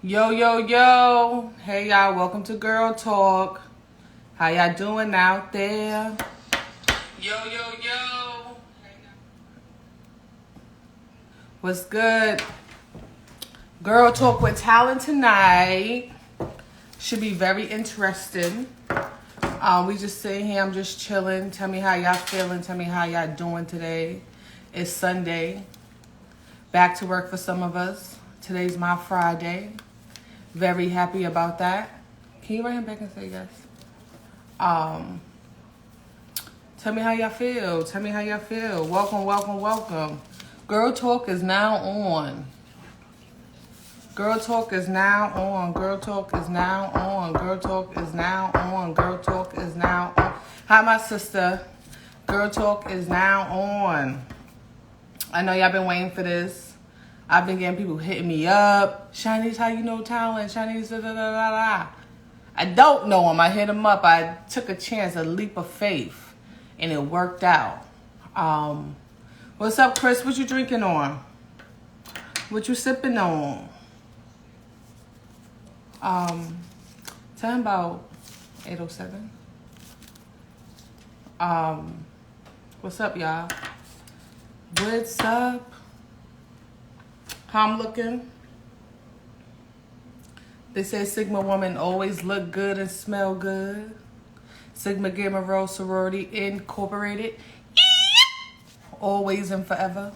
Yo, yo, yo. Hey, y'all. Welcome to Girl Talk. How y'all doing out there? Yo, yo, yo. What's good? Girl Talk with talent tonight. Should be very interesting. We just sitting here. I'm just chilling. Tell me how y'all feeling. Tell me how y'all doing today. It's Sunday. Back to work for some of us. Today's my Friday. Very happy about that. Can you write him back and say yes? Tell me how y'all feel. Tell me how y'all feel. Welcome, welcome, welcome. Girl Talk is now on. Girl Talk is now on. Girl Talk is now on. Girl Talk is now on. Girl Talk is now on. Hi, my sister. Girl Talk is now on. I know y'all been waiting for this. I've been getting people hitting me up. Shanice, how you know talent? Shanice, da da da da da. I don't know them. I hit them up. I took a chance, a leap of faith, and it worked out. What's up, Chris? What you drinking on? What you sipping on? Tell him about 807. What's up, y'all? What's up? How I'm looking? They say Sigma women always look good and smell good. Sigma Gamma Rho Sorority Incorporated. Always and forever.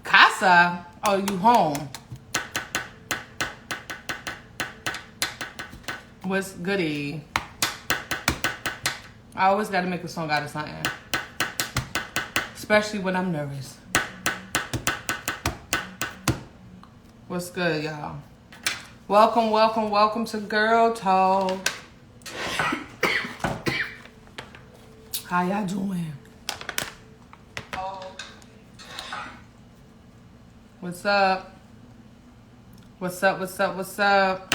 Casa? Oh, you home? What's goody? I always got to make a song out of something. Especially when I'm nervous. What's good, y'all? Welcome, welcome, welcome to Girl Talk. How y'all doing? What's up? What's up, what's up, what's up?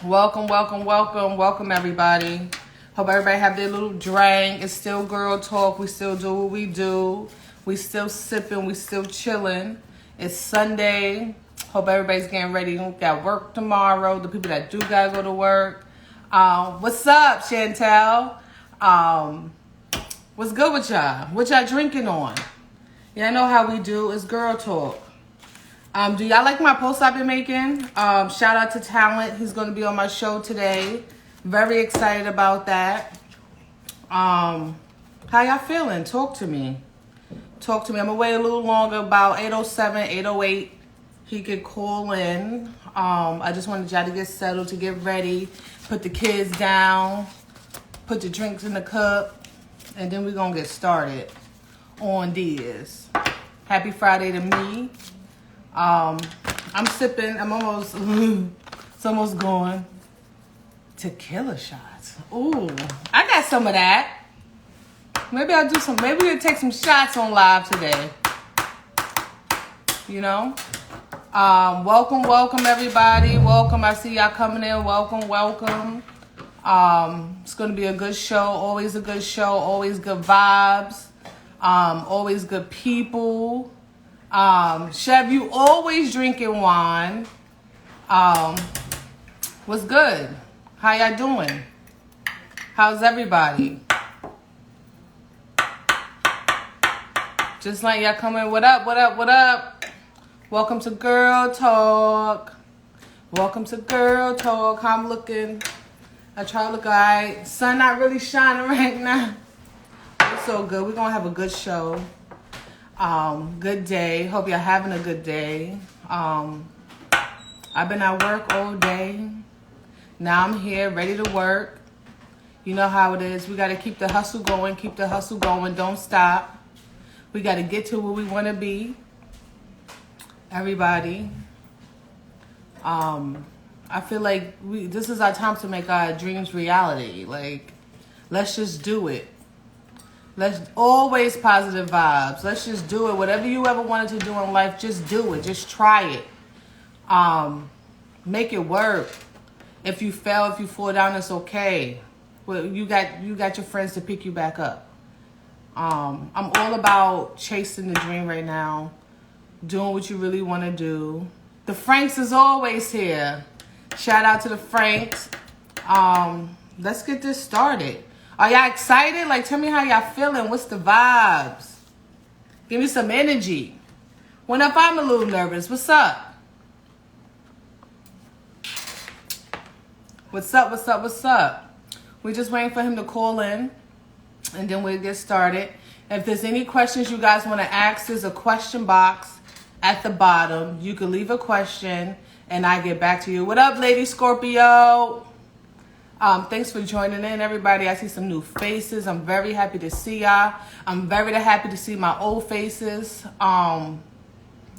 Welcome, welcome, welcome, welcome, everybody. Hope everybody have their little drink. It's still Girl Talk. We still do what we do. We still sipping. We still chilling. It's Sunday. Hope everybody's getting ready. We got work tomorrow. The people that do gotta go to work. What's up, Chantel? What's good with y'all? What y'all drinking on? Yeah, I know how we do. It's Girl Talk. Do y'all like my posts I've been making? Shout out to Talent. He's gonna be on my show today. Very excited about that. How y'all feeling? Talk to me. Talk to me. I'm gonna wait a little longer, about 807, 808. He could call in. I just wanted y'all to get settled, to get ready, put the kids down, put the drinks in the cup, and then we're gonna get started on this. Happy Friday to me. I'm sipping. I'm almost, it's almost gone. Tequila shots. Ooh, I got some of that. Maybe I'll do some, maybe we'll take some shots on live today. You know? Welcome, welcome everybody. Welcome. I see y'all coming in. Welcome, welcome. It's gonna be a good show. Always a good show. Always good vibes. Always good people. Chev, you always drinking wine. What's good? How y'all doing? How's everybody? Just like y'all coming. What up? What up? What up? Welcome to Girl Talk. Welcome to Girl Talk. How I'm looking? I try to look alright. Sun not really shining right now. It's so good. We're gonna have a good show. Good day. Hope y'all having a good day. I've been at work all day. Now I'm here, ready to work. You know how it is. We got to keep the hustle going. Keep the hustle going. Don't stop. We got to get to where we want to be. Everybody. I feel like this is our time to make our dreams reality. Like, let's just do it. Let's always positive vibes. Let's just do it. Whatever you ever wanted to do in life, just do it. Just try it. Make it work. If you fail, if you fall down, it's okay. Well, you got your friends to pick you back up. I'm all about chasing the dream right now. doing what you really want to do. The Franks is always here. Shout out to the Franks. Let's get this started. Are y'all excited? Like, tell me how y'all feeling. What's the vibes? Give me some energy. When if I'm a little nervous, what's up? What's up, what's up, what's up? We're just waiting for him to call in, and then we'll get started. If there's any questions you guys want to ask, there's a question box at the bottom. You can leave a question, and I get back to you. What up, Lady Scorpio? Thanks for joining in, everybody. I see some new faces. I'm very happy to see y'all. I'm very happy to see my old faces.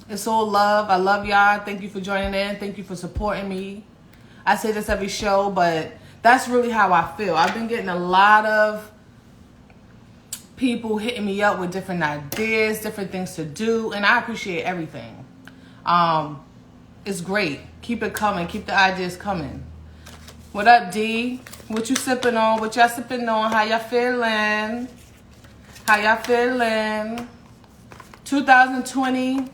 It's all love. I love y'all. Thank you for joining in. Thank you for supporting me. I say this every show, but that's really how I feel. I've been getting a lot of people hitting me up with different ideas, different things to do, and I appreciate everything. It's great. Keep it coming. Keep the ideas coming. What up, D? What you sipping on? What y'all sipping on? How y'all feeling? How y'all feeling? 2020,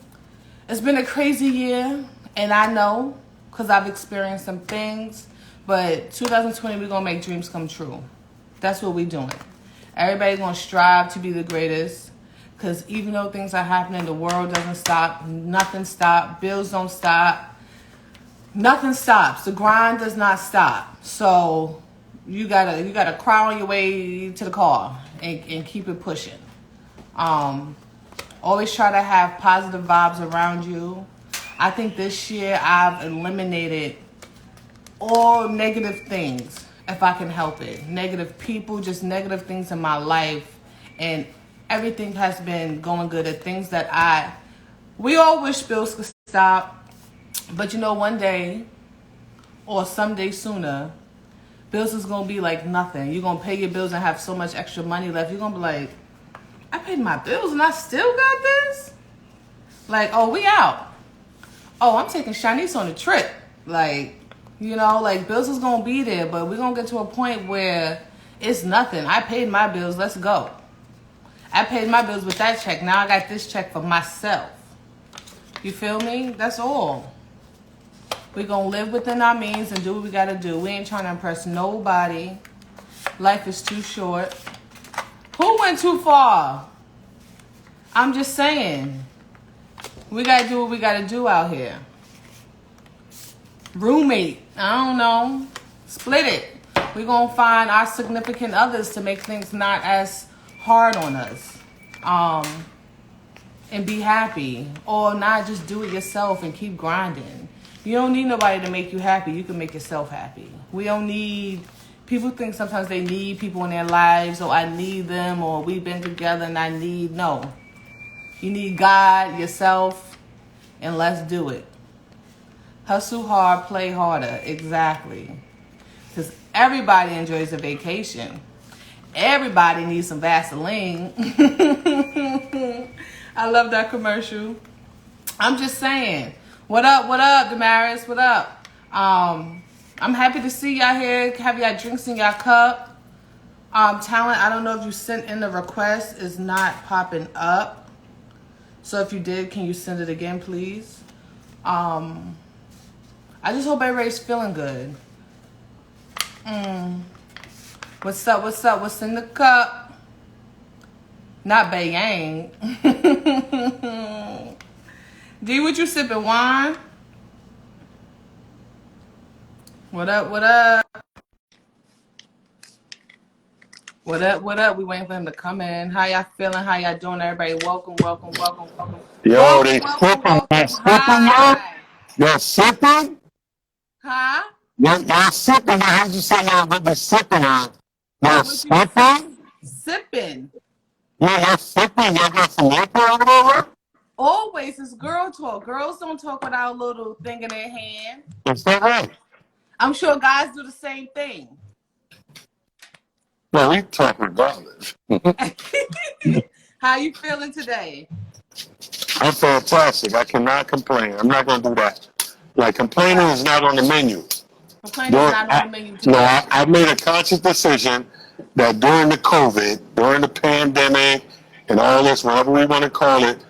it's been a crazy year, and I know because I've experienced some things, but 2020, we're going to make dreams come true. That's what we're doing. Everybody's going to strive to be the greatest, because even though things are happening, the world doesn't stop. Nothing stops. Bills don't stop. Nothing stops. The grind does not stop. So you gotta crawl on your way to the car and keep it pushing. Always try to have positive vibes around you. I think this year I've eliminated all negative things if I can help it. Negative people, just negative things in my life, and everything has been going good. At things that we all wish bills could stop. But you know, one day or someday sooner, bills is going to be like nothing. You're going to pay your bills and have so much extra money left. You're going to be like, I paid my bills and I still got this? Like, oh, we out. Oh, I'm taking Shanice on a trip. Like, you know, like bills is going to be there. But we're going to get to a point where it's nothing. I paid my bills. Let's go. I paid my bills with that check. Now I got this check for myself. You feel me? That's all. We're going to live within our means and do what we got to do. We ain't trying to impress nobody. Life is too short. Who went too far? I'm just saying. We got to do what we got to do out here. Roommate. I don't know. Split it. We're going to find our significant others to make things not as hard on us. And be happy. Or not, just do it yourself and keep grinding. You don't need nobody to make you happy. You can make yourself happy. We don't need... People think sometimes they need people in their lives, or I need them, or we've been together and I need... No. You need God, yourself, and let's do it. Hustle hard, play harder. Exactly. Because everybody enjoys a vacation. Everybody needs some Vaseline. I love that commercial. I'm just saying. What up, Damaris? What up? I'm happy to see y'all here. Have y'all drinks in y'all cup. Talent, I don't know if you sent in the request. It's not popping up. So if you did, can you send it again, please? I just hope everybody's feeling good. What's up? What's in the cup? Not Bayang. D, what you sipping? Wine? What up? What up? We waiting for him to come in. How y'all feeling? How y'all doing? Everybody, welcome. Yo, they sipping. Hi. You're sipping? Huh? You're sipping. I heard you say y'all would be sipping on. You're What you sipping? sipping? Yeah, you're sipping. You got some liquor or whatever? Always, it's girl talk. Girls don't talk without a little thing in their hand. Is that right? I'm sure guys do the same thing. Well, we talk regardless. How you feeling today? I'm fantastic. I cannot complain. I'm not going to do that. Like, complaining is not on the menu. Complaining is not on the menu today. No, I made a conscious decision that during the COVID, during the pandemic, and all this, whatever we want to call it,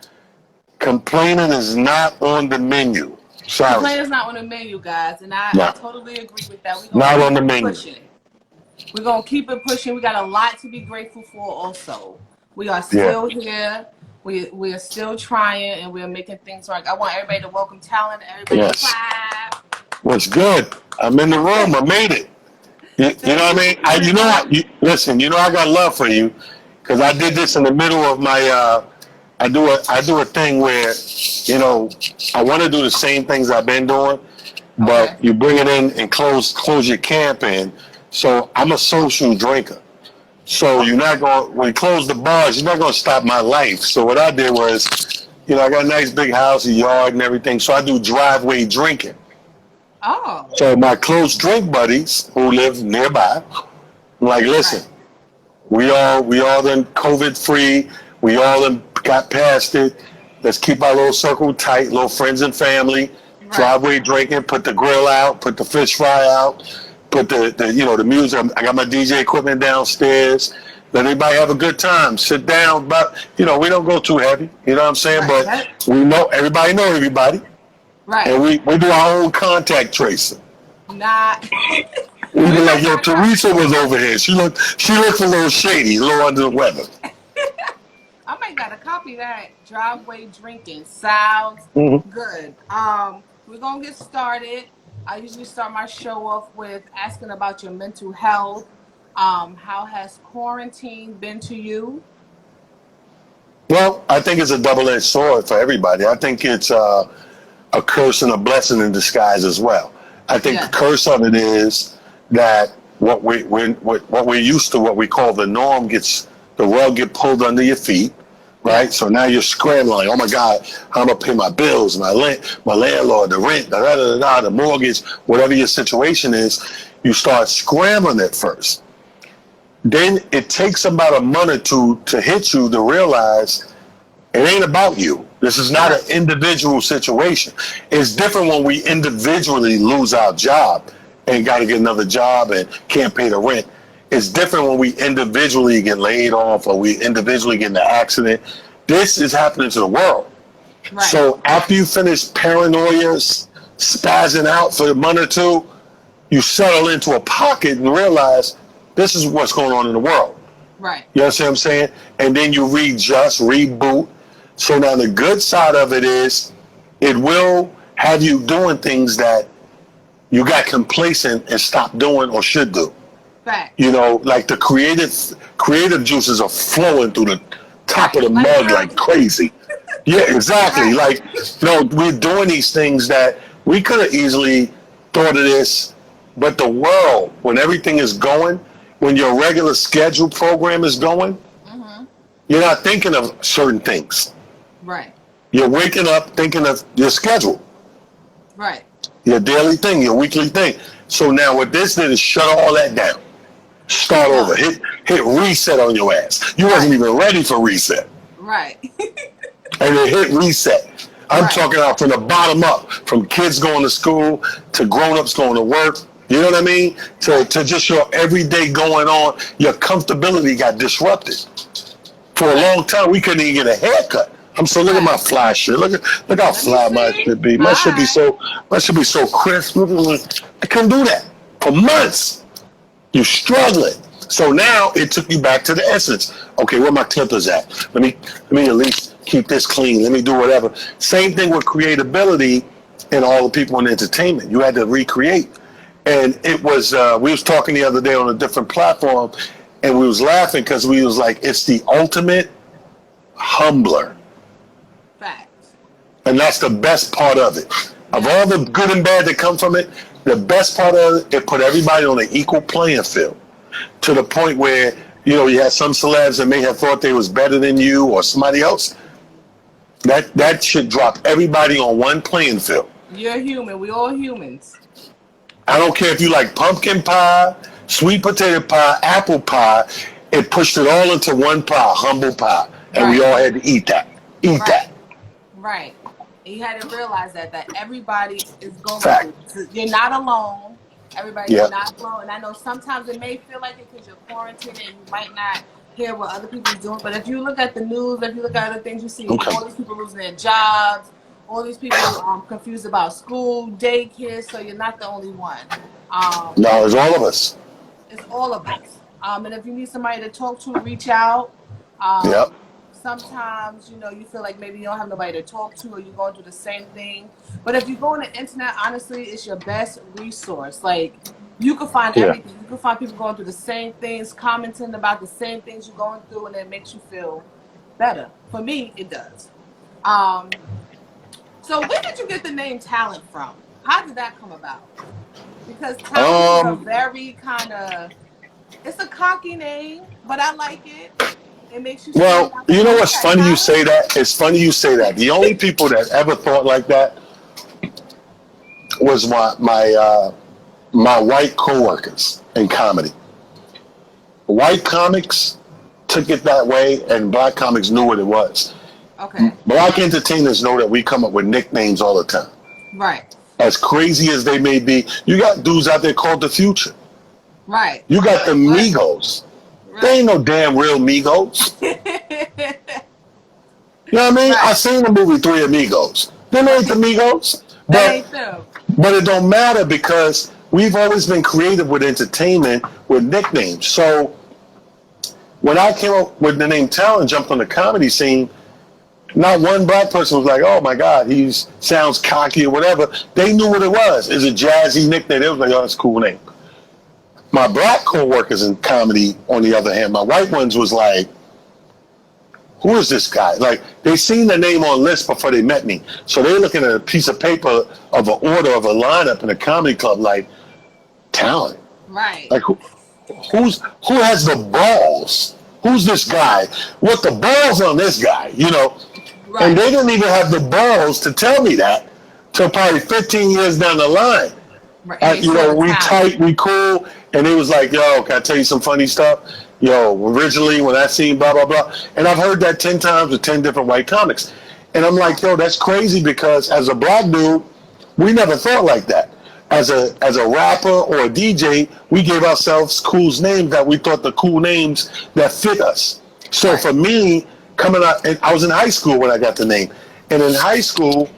Complaining is not on the menu. Sorry. Complaining is not on the menu, guys, and I No. totally agree with that. We're Not on gonna the keep it menu. pushing. We're gonna keep it pushing. We got a lot to be grateful for. Also, we are Yeah. still here. We are still trying, and we are making things right. I want everybody to welcome talent. Everybody Yes. clap. What's good? I'm in the room. I made it. You know what I mean? You know what? Listen, you know I got love for you because I did this in the middle of my. I do a thing where, you know, I want to do the same things I've been doing, but Okay. you bring it in and close your camp in. So I'm a social drinker. So you're not going when you close the bars, you're not going to stop my life. So what I did was, you know, I got a nice big house, a yard, and everything. So I do driveway drinking. Oh. So my close drink buddies who live nearby, I'm like, listen, Right. we all done COVID free. We all done got past it. Let's keep our little circle tight, little friends and family. Right. Driveway drinking, put the grill out, put the fish fry out, put the you know the music. I got my DJ equipment downstairs. Let everybody have a good time. Sit down, but you know we don't go too heavy. You know what I'm saying? Right. But we know everybody, and Right. we do our own contact tracing. Not. We We be like, might yo, gotta cut. Teresa was over here. She looked a little shady, a little under the weather. I might gotta copy that. Driveway drinking sounds Mm-hmm. good. We're gonna get started. I usually start my show off with asking about your mental health. How has quarantine been to you? Well, I think it's a double-edged sword for everybody. I think it's a curse and a blessing in disguise as well. I think the Yes. curse of it is that what we're used to, what we call the norm, the rug get pulled under your feet, right? Yes. So now you're scrambling. Like, oh my God, how am I pay my bills, my landlord, the rent, the mortgage, whatever your situation is. You start scrambling at first. Then it takes about a month or two to hit you to realize it ain't about you. This is not an individual situation. It's different when we individually lose our job and got to get another job and can't pay the rent. It's different when we individually get laid off or we individually get in an accident. This is happening to the world. Right. So after you finish paranoia, spazzing out for a month or two, you settle into a pocket and realize this is what's going on in the world. Right. You know what I'm saying? And then you readjust, reboot. So now the good side of it is it will have you doing things that you got complacent and stopped doing or should do. Fact. You know, like the creative juices are flowing through the top of the mug like crazy. Yeah, exactly. Right. Like, you know, we're doing these things that we could have easily thought of this, but the world, when everything is going, when your regular schedule program is going, Mm-hmm. you're not thinking of certain things. Right. You're waking up thinking of your schedule, Right. your daily thing, your weekly thing. So now what this did is shut all that down. Start over. Hit reset on your ass. You wasn't even ready for reset. Right. And then hit reset. I'm Right. talking out from the bottom up, from kids going to school to grown-ups going to work. You know what I mean? To just your everyday going on, your comfortability got disrupted. For a long time, we couldn't even get a haircut. Look at my fly shit. Look how fly my shit be. My shit be so crisp. I couldn't do that for months. You struggling. So now it took you back to the essence. Okay, where my clippers at? Let me at least keep this clean. Let me do whatever. Same thing with creatability and all the people in entertainment. You had to recreate. And it was, we was talking the other day on a different platform, and we was laughing because we was like, it's the ultimate humbler. Facts. And that's the best part of it. Of all the good and bad that come from it, the best part of it, it put everybody on an equal playing field. To the point where, you know, you had some celebs that may have thought they was better than you or somebody else. That should drop everybody on one playing field. You're human. We all humans. I don't care if you like pumpkin pie, sweet potato pie, apple pie. It pushed it all into one pie, humble pie. And we all had to eat that. Eat that. Right. And you had to realize that everybody is going Fact. through. You're not alone. Everybody's not alone. And I know sometimes it may feel like it because you're quarantined and you might not hear what other people's doing. But if you look at the news, if you look at other things, you see Okay. all these people losing their jobs, all these people confused about school, daycare. So you're not the only one. No, it's all of us. It's all of us. And if you need somebody to talk to, reach out. Yep. Sometimes, you feel like maybe you don't have nobody to talk to or you're going through the same thing. But if you go on the internet, honestly, it's your best resource. Like, you can find everything. You can find people going through the same things, commenting about the same things you're going through, and it makes you feel better. For me, it does. So where did you get the name Talent from? How did that come about? Because Talent is a very it's a cocky name, but I like it. It makes you. Well, you know what's funny you say that? It's funny you say that. The only people that ever thought like that was my white coworkers in comedy. White comics took it that way, and black comics knew what it was. Okay. Black entertainers know that we come up with nicknames all the time. Right. As crazy as they may be, you got dudes out there called the Future. Right. You got the Migos. Right. They ain't no damn real Migos. You know what I mean? Right. I seen the movie Three Amigos. Them ain't the Migos. But it don't matter because we've always been creative with entertainment with nicknames. So when I came up with the name Talent, jumped on the comedy scene, not one black person was like, oh my God, he sounds cocky or whatever. They knew what it was. It's a jazzy nickname. They was like, oh, that's a cool name. My black co-workers in comedy, on the other hand, my white ones was like, who is this guy? Like, they seen the name on list before they met me. So they're looking at a piece of paper of an order of a lineup in a comedy club like, Talent. Right. Like, who has the balls? Who's this guy? What the balls on this guy? Right. And they didn't even have the balls to tell me that till probably 15 years down the line. Right. We tight, we cool, and it was like, yo, can I tell you some funny stuff? Yo, originally when I seen blah, blah, blah. And I've heard that 10 times with 10 different white comics. And I'm like, yo, that's crazy because as a black dude, we never thought like that. As a rapper or a DJ, we gave ourselves cool names that we thought the cool names that fit us. So for me, coming out, and I was in high school when I got the name. And in high school,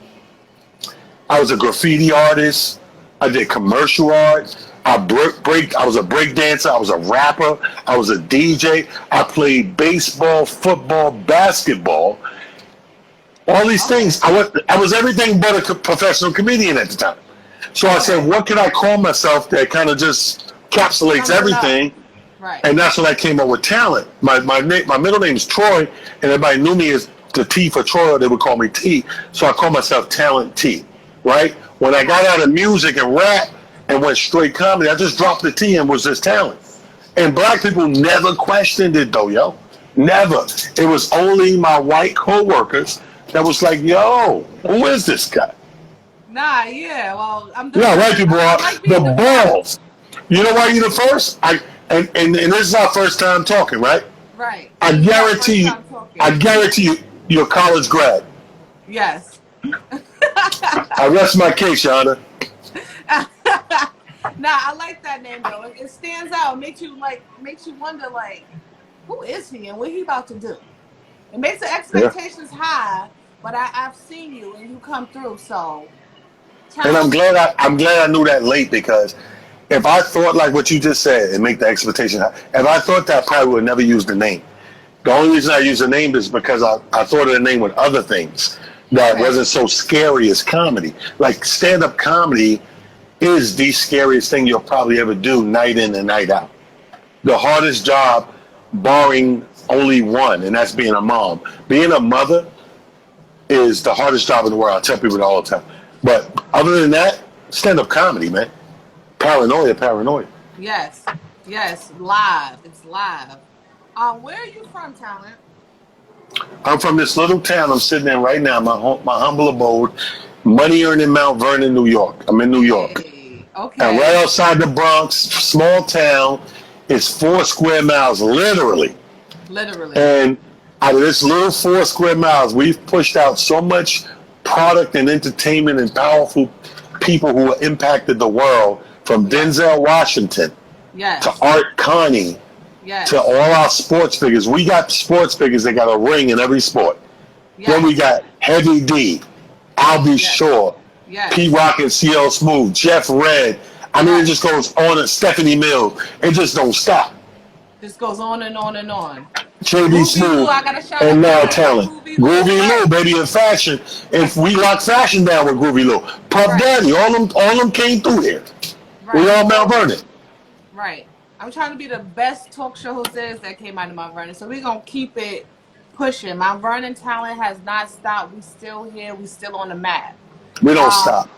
I was a graffiti artist. I did commercial art. I was a break dancer. I was a rapper. I was a DJ. I played baseball, football, basketball. All these things. I was everything but a professional comedian at the time. So I said, what can I call myself that kind of just encapsulates everything? Right. And that's when I came up with Talent. My middle name is Troy, and everybody knew me as the T for Troy, or they would call me T. So I call myself Talent T, right? When I got out of music and rap and went straight comedy, I just dropped the T and was just Talent. And black people never questioned it though, yo. Never. It was only my white coworkers that was like, yo, who is this guy? Nah, yeah, well, I'm doing white people are the balls. You know why you're the first? And this is our first time talking, right? Right. I guarantee you, you're a college grad. Yes. I rest my case, Your Honor. Nah, I like that name though. It stands out. Makes you wonder like, who is he and what he about to do? It makes the expectations high, but I've seen you and you come through. So, and I'm glad I knew that late because if I thought like what you just said and make the expectation high, if I thought that, I probably would never use the name. The only reason I use the name is because I thought of the name with other things that wasn't so scary as comedy. Like stand-up comedy is the scariest thing you'll probably ever do night in and night out. The hardest job, barring only one, and that's being a mom. Being a mother is the hardest job in the world. I tell people that all the time. But other than that, stand-up comedy, man. Paranoia. Yes, live. It's live. Where are you from, Talent? I'm from this little town I'm sitting in right now, my humble abode, money earning Mount Vernon, New York. I'm in New York. Hey, okay. And right outside the Bronx, small town, it's 4 square miles, literally. And out of this little 4 square miles, we've pushed out so much product and entertainment and powerful people who have impacted the world, from Denzel Washington to Art Carney Yes. to all our sports figures. We got sports figures that got a ring in every sport. Yes. Then we got Heavy D, Albie Yes. Shore, Yes. P. Rock and CL Smooth, Jeff Red. I mean, it just goes on. And Stephanie Mills. It just don't stop. Just goes on and on and on. JB Smooth, I gotta shout and now out talent. Groovy Lou, baby, in fashion. If we lock fashion down with Groovy Lou, Puff Daddy, all them came through here. Right. We all Mount Vernon. Right. I'm trying to be the best talk show host that came out of Mount Vernon. So we're gonna keep it pushing. Mount Vernon talent has not stopped. We still here. We still on the map. We don't stop.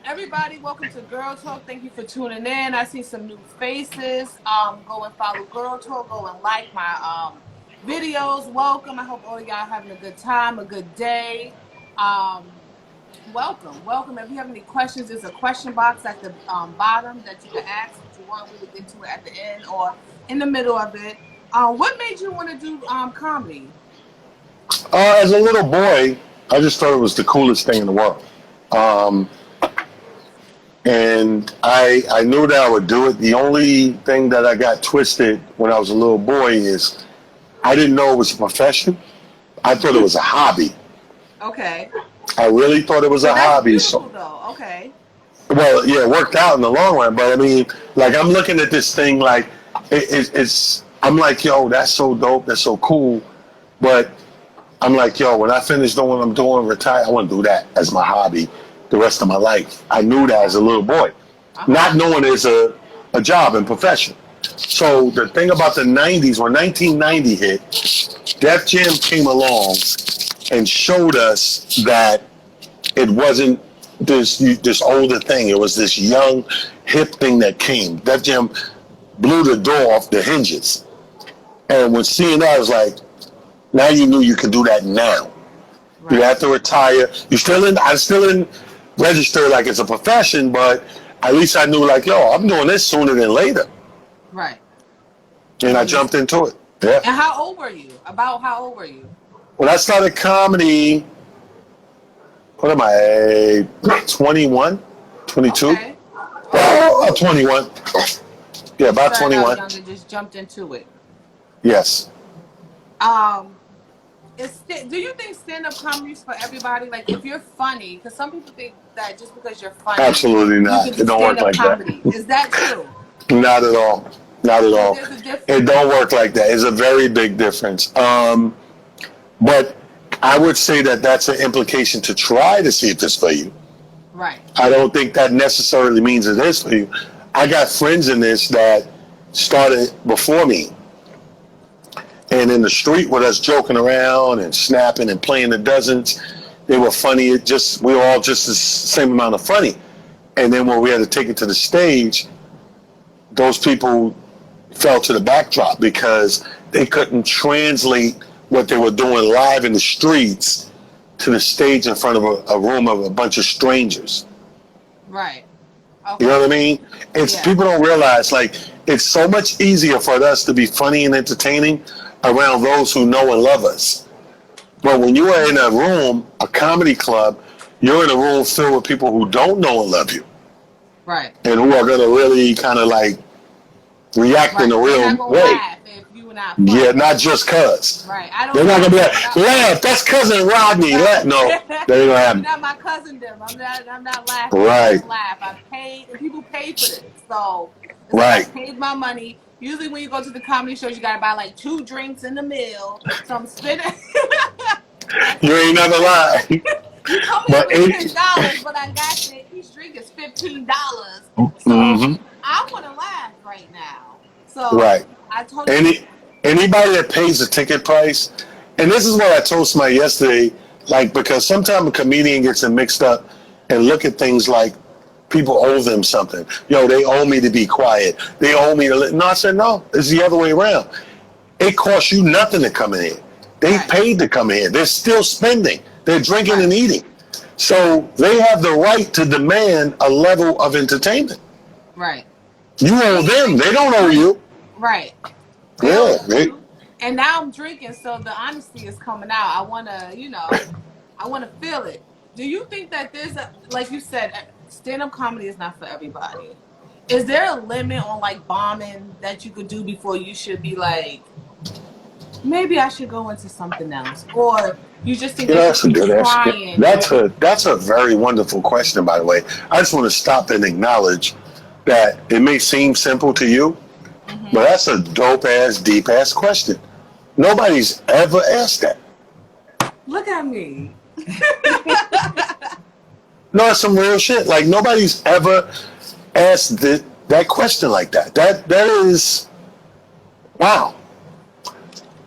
Everybody, welcome to Girl Talk. Thank you for tuning in. I see some new faces. Go and follow Girl Talk. Go and like my videos. Welcome. I hope all of y'all having a good time, a good day. Welcome. If you have any questions, there's a question box at the bottom that you can ask if you want. We will get to it at the end or in the middle of it. What made you want to do comedy? As a little boy, I just thought it was the coolest thing in the world. And I knew that I would do it. The only thing that I got twisted when I was a little boy is I didn't know it was a profession. I thought it was a hobby. Okay. I really thought it was a hobby. Beautiful, though. Okay. Well, yeah, it worked out in the long run. But I mean, like, I'm looking at this thing like I'm like, yo, that's so dope. That's so cool. But I'm like, yo, when I finish doing what I'm doing, retire, I want to do that as my hobby the rest of my life. I knew that as a little boy, not knowing it's a job and profession. So the thing about the 90s, when 1990 hit, Def Jam came along and showed us that it wasn't this older thing. It was this young, hip thing that came. Def Jam blew the door off the hinges. And when seeing that, I was like, now you knew you could do that now. Right. You have to retire. I still didn't register like it's a profession, but at least I knew like, yo, I'm doing this sooner than later. Right. And I jumped into it. Yeah. And how old were you? About how old were you? When I started comedy, what am I, 21, 22? Okay. Oh, 21. Yeah, about 21. Younger, just jumped into it. Yes. Do you think stand-up comedy is for everybody? Like, if you're funny, because some people think that just because you're funny, absolutely not. It don't work like comedy. that. Is that true? Not at all. Not at all. It don't work like that. It's a very big difference. But I would say that that's an implication to try to see if it's for you. Right. I don't think that necessarily means it is for you. I got friends in this that started before me. And in the street with us joking around and snapping and playing the dozens, they were funny. We were all just the same amount of funny. And then when we had to take it to the stage, those people fell to the backdrop because they couldn't translate what they were doing live in the streets to the stage in front of a room of a bunch of strangers. Right. Okay. You know what I mean? People don't realize, like, it's so much easier for us to be funny and entertaining around those who know and love us. But when you are in a room, a comedy club, you're in a room filled with people who don't know and love you. Right. And who are going to really kind of like react in a real way. Laugh if you not funny. Yeah, not just cuz. Right. They're not going to be like, laugh, that's cousin Rodney. No, they ain't going to happen. Not my cousin them. I'm not laughing. Right. I laugh. I paid, and people pay for this. So, right. I paid my money. Usually when you go to the comedy shows, you got to buy like 2 drinks in the meal. So I'm spending. You ain't never lied. You told me it was $10, but I got it. Each drink is $15. So I want to laugh right now. So right. I told you. Anybody that pays the ticket price, and this is what I told somebody yesterday, like, because sometimes a comedian gets it mixed up and look at things like people owe them something. Yo, they owe me to be quiet. They owe me to no, I said, no, it's the other way around. It costs you nothing to come in here. They paid to come in here. They're still spending. They're drinking and eating. So they have the right to demand a level of entertainment. Right. You owe them. They don't owe you. Right. Yeah. And now I'm drinking, so the honesty is coming out. I want to feel it. Do you think that there's like you said, stand-up comedy is not for everybody? Is there a limit on like bombing that you could do before you should be like, maybe I should go into something else, or you just think You know, they should that's a keep good answer. trying? That's a very wonderful question, by the way. I just want to stop and acknowledge that it may seem simple to you, but Mm-hmm. that's a dope ass, deep ass question. Nobody's ever asked that. Look at me. No, it's some real shit. Like nobody's ever asked that question like that. That is wow.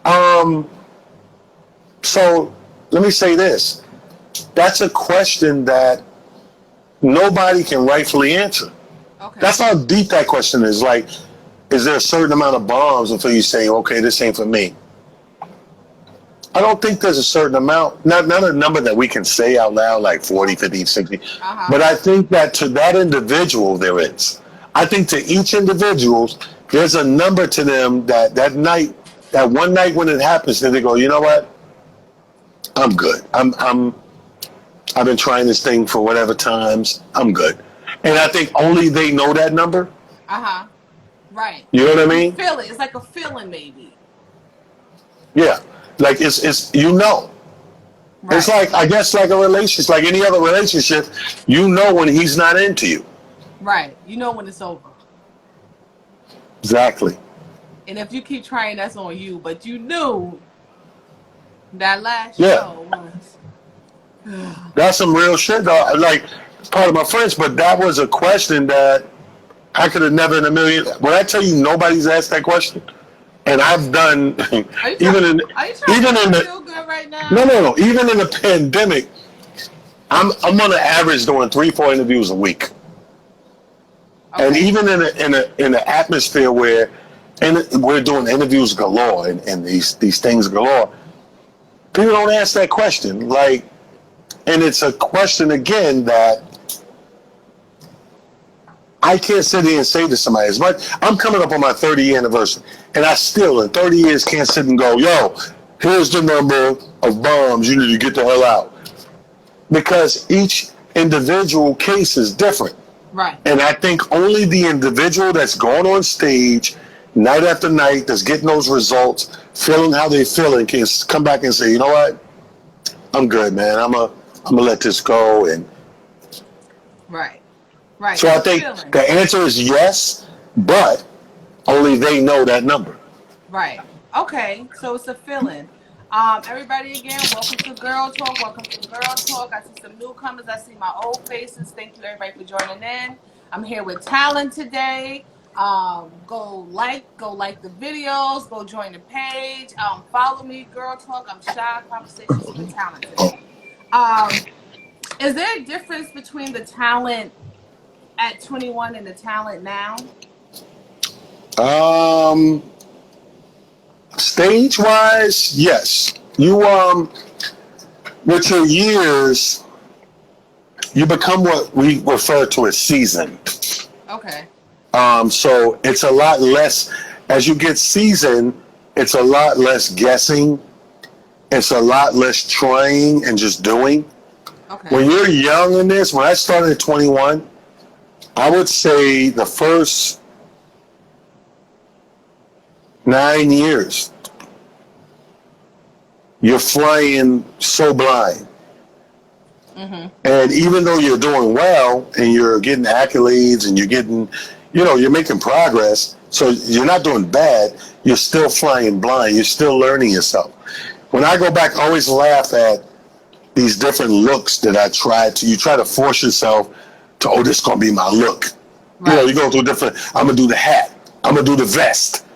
Um, so let me say this. That's a question that nobody can rightfully answer. Okay. That's how deep that question is. Like, is there a certain amount of bombs until you say, okay, this ain't for me? I don't think there's a certain amount, not a number that we can say out loud, like 40, 50, 60. Uh-huh. But I think that to that individual, there is. I think to each individual, there's a number to them that night, that one night when it happens, then they go, you know what? I'm good. I've been trying this thing for whatever times. I'm good. And I think only they know that number. Uh-huh. Right. You know what I You mean? feel it. It's like a feeling, maybe. Yeah. Like it's you know. It's Right. like I guess like a relationship, like any other relationship, you know when he's not into you. Right. You know when it's over. Exactly. And if you keep trying, that's on you. But you knew that last Yeah. show was. That's some real shit though. Like part of my friends, but that was a question that I could have never in a million. When I tell you nobody's asked that question, and I've done Are you even in are you trying even to in make me the feel good right now? no, even in the pandemic, I'm on an average doing 3-4 interviews a week. And Okay. even in a atmosphere where and we're doing interviews galore and these things galore, people don't ask that question. Like, and it's a question again that I can't sit here and say to somebody as much. I'm coming up on my 30-year anniversary, and I still in 30 years can't sit and go, yo, here's the number of bombs you need to get the hell out, because each individual case is different. Right. And I think only the individual that's going on stage night after night, that's getting those results, feeling how they feeling, can come back and say, you know what, I'm good, man. I'm gonna let this go. And Right. Right. so It's I a think feeling. the answer is yes, but only they know that number. Right. Okay. So it's a feeling. Everybody again, welcome to Girl Talk. Welcome to Girl Talk. I see some newcomers. I see my old faces. Thank you everybody for joining in. I'm here with Talent today. Go like the videos, go join the page. Follow me, Girl Talk. I'm shy conversations with Talent today. Um, is there a difference between the talent at 21 and the talent now? Um, Stage wise, yes. You with your years, you become what we refer to as seasoned. Okay. So it's a lot less as you get seasoned. It's a lot less guessing. It's a lot less trying and just doing. Okay. When you're young in this, when I started at 21, I would say the first 9 years, you're flying so blind. Mm-hmm. And even though you're doing well and you're getting accolades and you're getting, you're making progress, so you're not doing bad, you're still flying blind. You're still learning yourself. When I go back, I always laugh at these different looks that you try to force yourself to, oh, this is going to be my look. Right. You go through I'm going to do the hat. I'm going to do the vest.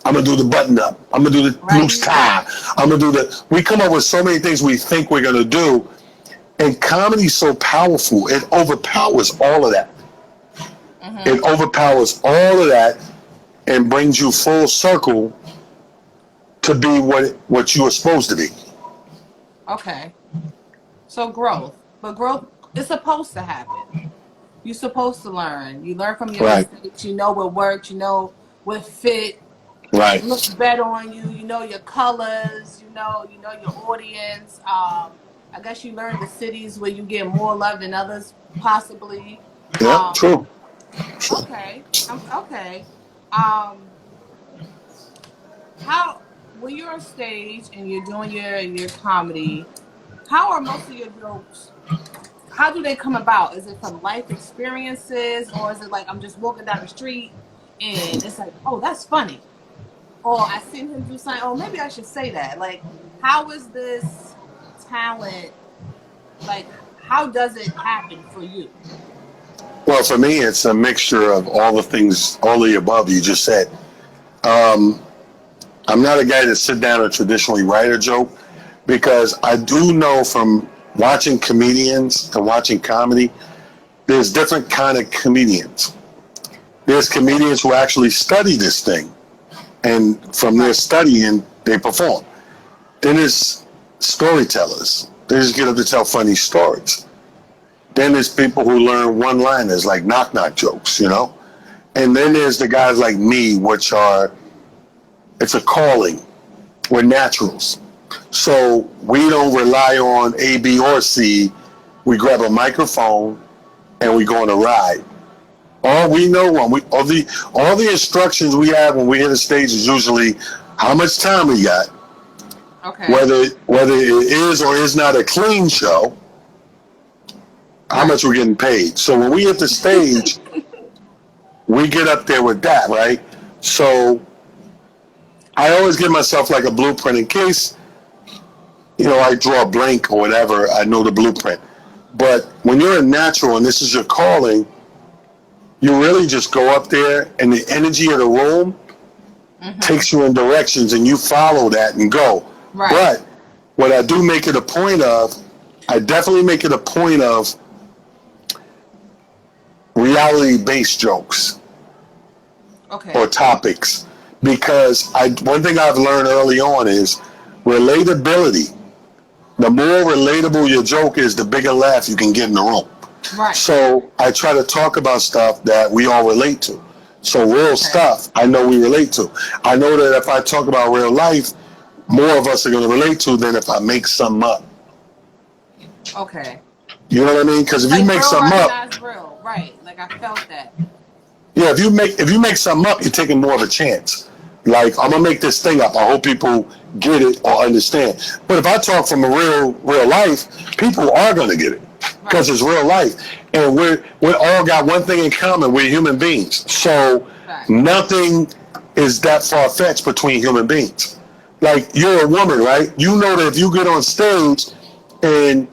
I'm going to do the button up. I'm going to do the loose tie. I'm going to do we come up with so many things we think we're going to do. And comedy's so powerful. It overpowers all of that. Mm-hmm. It overpowers all of that and brings you full circle to be what you were supposed to be. Okay. So growth. But growth is supposed to happen. You're supposed to learn. You learn from your mistakes. You know what works. You know what fit. Right. It looks better on you. You know your colors. You know your audience. I guess you learn the cities where you get more love than others, possibly. Yeah, true. So, Okay. Okay. Um, how when you're on stage and you're doing your comedy, how are most of your jokes? How do they come about? Is it from life experiences, or is it like I'm just walking down the street and it's like, oh, that's funny, or I seen him do something. Oh, maybe I should say that. Like, how is this talent? Like, how does it happen for you? well, for me, it's a mixture of all the things, all the above you just said. Um, I'm not a guy that sit down and traditionally write a joke because I do know from watching comedians and watching comedy, there's different kind of comedians. There's Okay. comedians who actually study this thing, and from their Right. studying, they perform. Then there's storytellers. They just get up to tell funny stories. Then there's people who learn one-liners like knock-knock jokes, you know? And then Right. there's the guys like me, which are, it's a calling. We're naturals. So we don't rely on A, B, or C. We grab a microphone and we go on a ride. All we know when we all the instructions we have when we hit a stage is usually how much time we got, Okay. whether it is or is not a clean show, how Right. much we're getting paid. So when we hit the stage, we get up there with that, right? So I always give myself like a blueprint in case, I draw a blank or whatever, I know the blueprint. But when you're a natural and this is your calling, you really just go up there and the energy of the room Mm-hmm. takes you in directions and you follow that and go. Right. But what I do make it a point of, I definitely make it a point of reality-based jokes or Okay. topics because one thing I've learned early on is relatability. The more relatable your joke is, the bigger laugh you can get in the room. Right. So I try to talk about stuff that we all relate to. So real Okay. stuff I know we relate to. I know that if I talk about real life, more of us are going to relate to than if I make something up. Okay. You know what I mean? Because if you Like make real something up, recognize real. Right. Like I felt that. yeah, if you make something up, you're taking more of a chance. Like I'm gonna make this thing up. I hope people get it or understand. But if I talk from a real life, people are gonna get it Right. because it's real life, and we all got one thing in common: we're human beings. So Facts. nothing is that far fetched between human beings. Like you're a woman, right? You know that if you get on stage and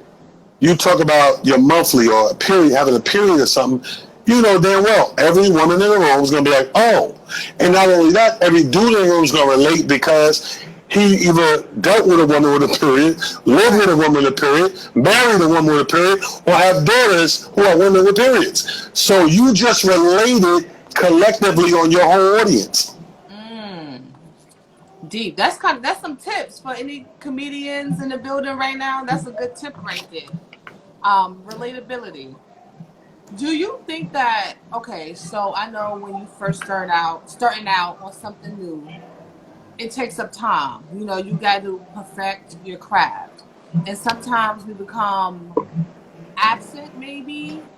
you talk about your monthly or a period, having a period or something, you know damn well every woman in the room is going to be like, oh. And not only that, every dude in the room is going to relate because he either dealt with a woman with a period, lived with Right. a woman with a period, married a woman with a period, or have daughters who are women with periods. So you just related collectively on your whole audience. Mm. Deep. That's some tips for any comedians in the building right now. That's a good tip right there. Relatability. Do you think that okay, so I know when you first starting out on something new, it takes up time. You know, you got to perfect your craft. And sometimes we become absent maybe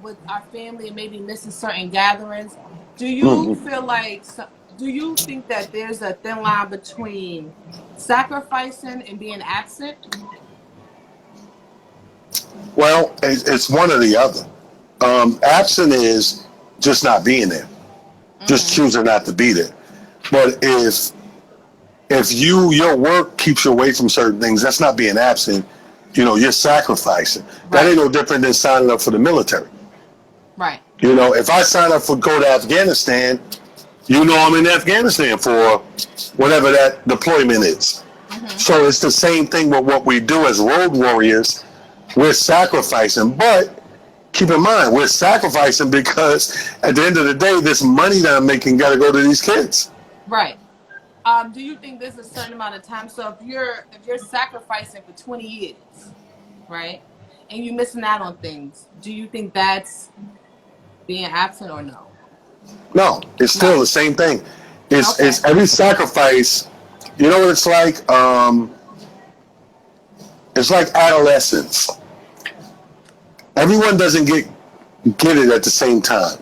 with our family and maybe missing certain gatherings. Do you Mm-hmm. feel like do you think that there's a thin line between sacrificing and being absent? Well, it's one or the other. Absent is just not being there, just Mm-hmm. choosing not to be there. But if your work keeps you away from certain things, that's not being absent. You're sacrificing. That ain't Right. no different than signing up for the military. Right. If I sign up for go to Afghanistan, I'm in Afghanistan for whatever that deployment is. Mm-hmm. So it's the same thing with what we do as road warriors. We're sacrificing, but keep in mind, we're sacrificing because at the end of the day, this money that I'm making got to go to these kids. Right. Do you think there's a certain amount of time? So if you're sacrificing for 20 years, right, and you're missing out on things, do you think that's being absent or no? No, it's still No. the same thing. It's Okay. every sacrifice. You know what it's like? It's like adolescence. Everyone doesn't get it at the same time.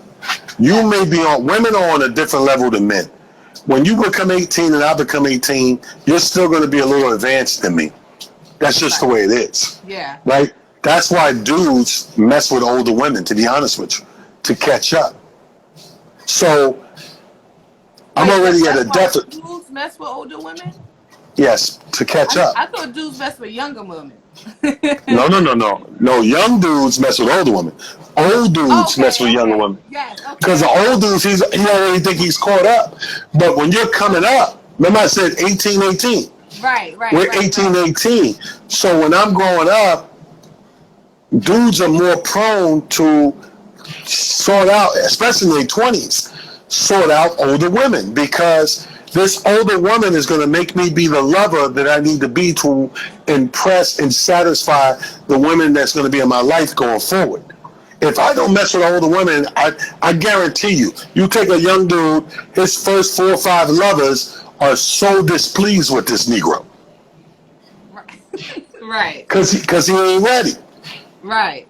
You may be on, women are on a different level than men. When you become 18 and I become 18, you're still going to be a little advanced than me. That's just the way it is. Yeah. Right? That's why dudes mess with older women, to be honest with you, to catch up. So, I'm already at a deficit. Dudes mess with older women? Yes, to catch up. I thought dudes mess with younger women. No. No, young dudes mess with older women. Old dudes mess with younger women. Yes, okay. Because the old dudes, he already think he's caught up. But when you're coming up, remember I said 18. Right. We're 18. So when I'm growing up, dudes are more prone to sort out, especially in their 20s, sort out older women, because this older woman is going to make me be the lover that I need to be to impress and satisfy the women that's going to be in my life going forward. If I don't mess with older women, I guarantee you take a young dude, his first 4 or 5 lovers are so displeased with this Negro. Right. Because he ain't ready. Right.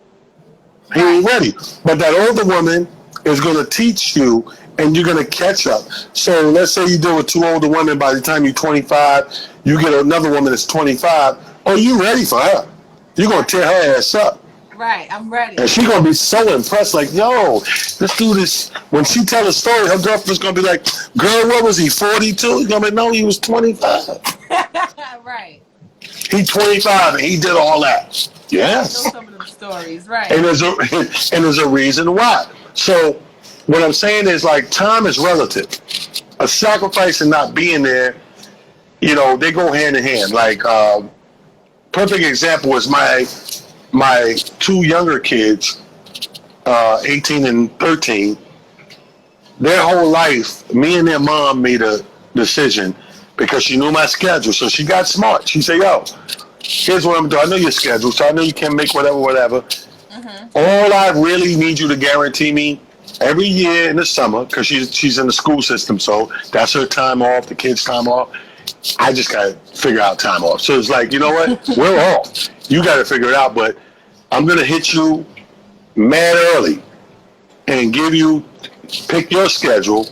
He ain't ready. But that older woman is going to teach you, and you're going to catch up. So let's say you deal with 2 older women. By the time you're 25, you get another woman that's 25. Oh, you ready for her. You're going to tear her ass up. Right, I'm ready. And she's going to be so impressed, like, yo, this dude is, when she tell a story, her girlfriend's going to be like, girl, what was he, 42? He's going to be, no, he was 25. Right. He's 25 and he did all that. Yes. I know some of them stories, right. And there's a reason why. So what I'm saying is, like, time is relative. A sacrifice and not being there, they go hand in hand. Like, perfect example is my 2 younger kids, 18 and 13. Their whole life, me and their mom made a decision because she knew my schedule. So she got smart. She said, yo, here's what I'm doing. I know your schedule, so I know you can make whatever. Mm-hmm. All I really need you to guarantee me every year in the summer, because she's in the school system, so that's her time off, the kids' time off. I just got to figure out time off. So it's like, you know what? We're off. You got to figure it out, but I'm going to hit you mad early and pick your schedule,